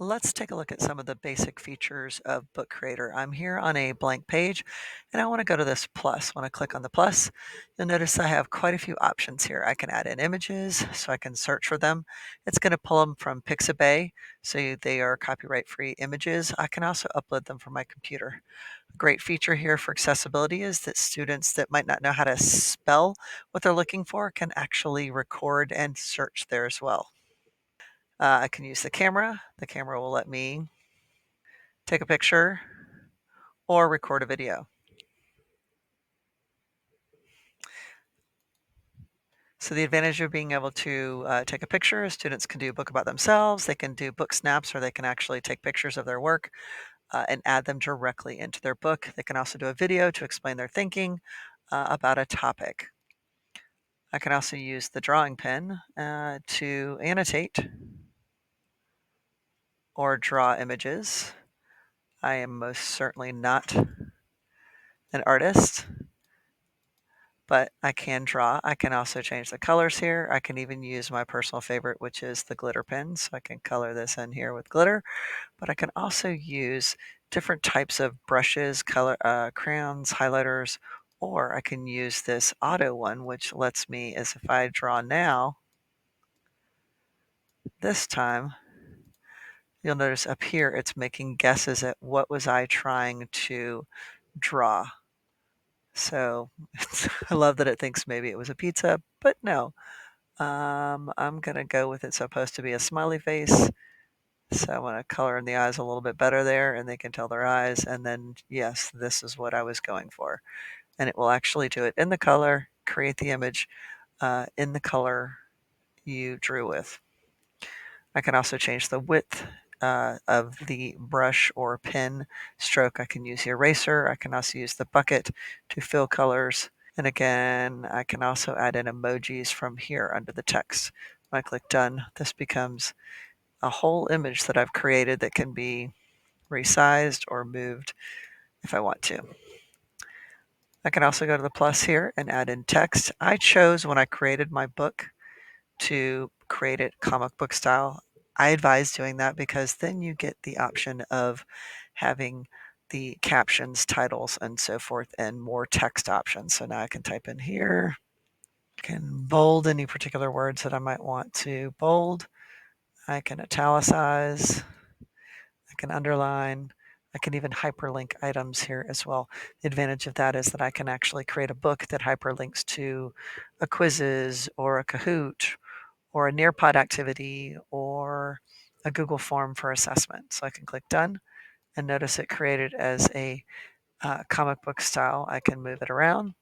Let's take a look at some of the basic features of Book Creator. I'm here on a blank page and I want to go to this plus. When I click on the plus, you'll notice I have quite a few options here. I can add in images so I can search for them. It's going to pull them from Pixabay, so they are copyright free images. I can also upload them from my computer. A great feature here for accessibility is that students that might not know how to spell what they're looking for can actually record and search there as well. I can use the camera. The camera will let me take a picture or record a video. So the advantage of being able to take a picture is students can do a book about themselves, they can do book snaps, or they can actually take pictures of their work and add them directly into their book. They can also do a video to explain their thinking about a topic. I can also use the drawing pen to annotate or draw images. I am most certainly not an artist, but I can draw. I can also change the colors here. I can even use my personal favorite, which is the glitter pen. So I can color this in here with glitter, but I can also use different types of brushes, crayons, highlighters, or I can use this auto one, which lets me, as if I draw now, this time, you'll notice up here, it's making guesses at what was I trying to draw. So I love that it thinks maybe it was a pizza, but no. I'm gonna go with it's supposed to be a smiley face. So I want to color in the eyes a little bit better there and they can tell their eyes. And then, yes, this is what I was going for. And it will actually do it in the color, create the image in the color you drew with. I can also change the width of the brush or pen stroke. I can use the eraser. I can also use the bucket to fill colors. And again, I can also add in emojis from here under the text. When I click done, this becomes a whole image that I've created that can be resized or moved if I want to. I can also go to the plus here and add in text. I chose when I created my book to create it comic book style. I advise doing that because then you get the option of having the captions, titles, and so forth, and more text options. So now I can type in here, can bold any particular words that I might want to bold. I can italicize, I can underline, I can even hyperlink items here as well. The advantage of that is that I can actually create a book that hyperlinks to a quizzes or a Kahoot or a Nearpod activity or a Google form for assessment. So I can click done and notice it created as a comic book style. I can move it around.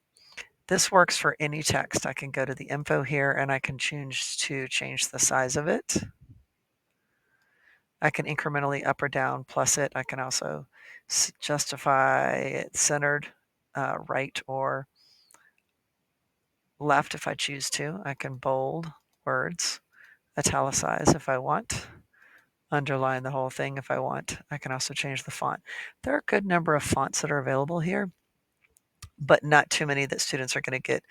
This works for any text. I can go to the info here and I can choose to change the size of it. I can incrementally up or down plus it. I can also justify it centered, right or left if I choose to. I can bold words, italicize if I want, underline the whole thing if I want. I can also change the font. There are a good number of fonts that are available here, but not too many that students are going to get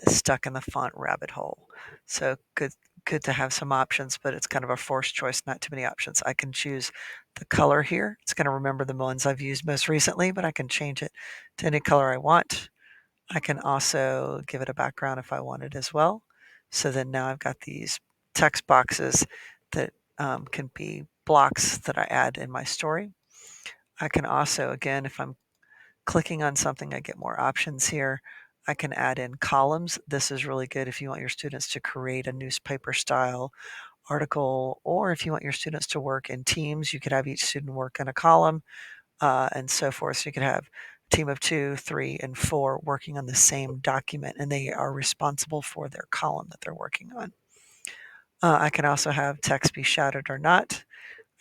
stuck in the font rabbit hole. So good to have some options, but it's kind of a forced choice, not too many options. I can choose the color here. It's going to remember the ones I've used most recently, but I can change it to any color I want. I can also give it a background if I wanted as well. So then now I've got these text boxes that can be blocks that I add in my story. I can also, again, if I'm clicking on something, I get more options here. I can add in columns. This is really good if you want your students to create a newspaper style article, or if you want your students to work in teams, you could have each student work in a column and so forth. So you could have a team of 2, 3, and 4 working on the same document, and they are responsible for their column that they're working on. I can also have text be shadowed or not.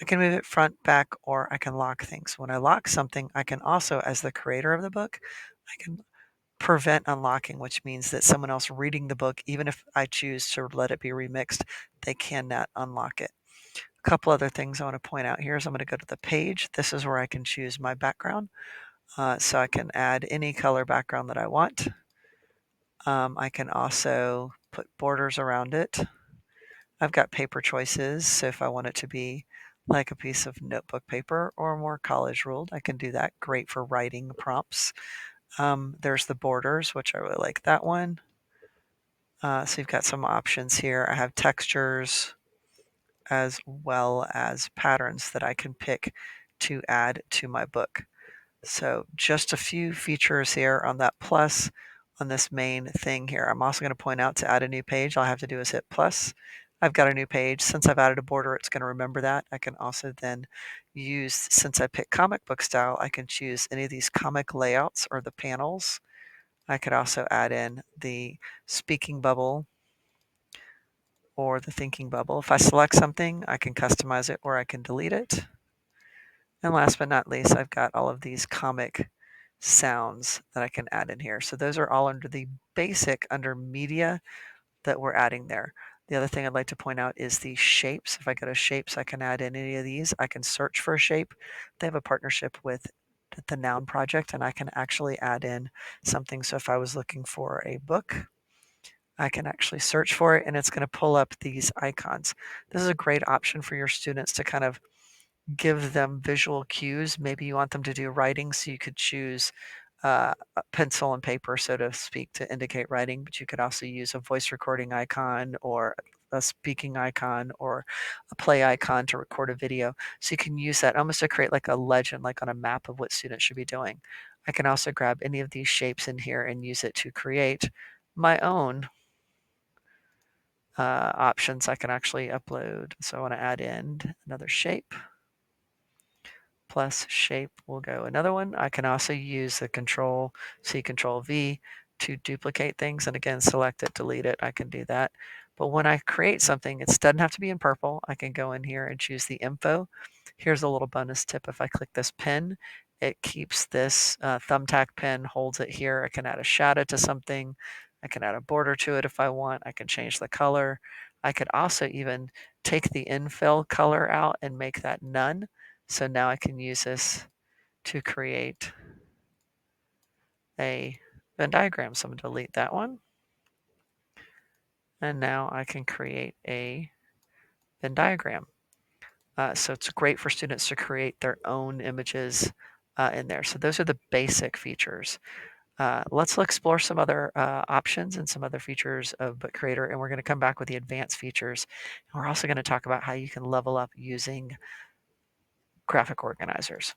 I can move it front, back, or I can lock things. When I lock something, I can also, as the creator of the book, I can prevent unlocking, which means that someone else reading the book, even if I choose to let it be remixed, they cannot unlock it. A couple other things I want to point out here is I'm going to go to the page. This is where I can choose my background. So I can add any color background that I want. I can also put borders around it. I've got paper choices, so if I want it to be like a piece of notebook paper or more college ruled. I can do that. Great for writing prompts. There's the borders, which I really like that one. So you've got some options here. I have textures as well as patterns that I can pick to add to my book. So just a few features here on that plus on this main thing here. I'm also going to point out to add a new page, all I have to do is hit plus. I've got a new page. Since I've added a border, it's going to remember that. I can also then use, since I pick comic book style, I can choose any of these comic layouts or the panels. I could also add in the speaking bubble or the thinking bubble. If I select something, I can customize it or I can delete it. And last but not least, I've got all of these comic sounds that I can add in here. So those are all under the basic, under media, that we're adding there. The other thing I'd like to point out is the shapes. If I go to shapes, I can add in any of these. I can search for a shape. They have a partnership with the Noun Project, and I can actually add in something. So if I was looking for a book, I can actually search for it, and it's going to pull up these icons. This is a great option for your students to kind of give them visual cues. Maybe you want them to do writing, so you could choose a pencil and paper, so to speak, to indicate writing, but you could also use a voice recording icon or a speaking icon or a play icon to record a video. So you can use that almost to create like a legend, like on a map of what students should be doing. I can also grab any of these shapes in here and use it to create my own options. I can actually upload. So I want to add in another shape. Plus shape will go another one. I can also use the control C, control V to duplicate things. And again, select it, delete it. I can do that. But when I create something, it doesn't have to be in purple. I can go in here and choose the info. Here's a little bonus tip. If I click this pen, it keeps this thumbtack pen, holds it here. I can add a shadow to something. I can add a border to it if I want. I can change the color. I could also even take the infill color out and make that none. So now I can use this to create a Venn diagram. So I'm going to delete that one. And now I can create a Venn diagram. So it's great for students to create their own images in there. So those are the basic features. Let's explore some other options and some other features of Book Creator, and we're going to come back with the advanced features. And we're also going to talk about how you can level up using graphic organizers.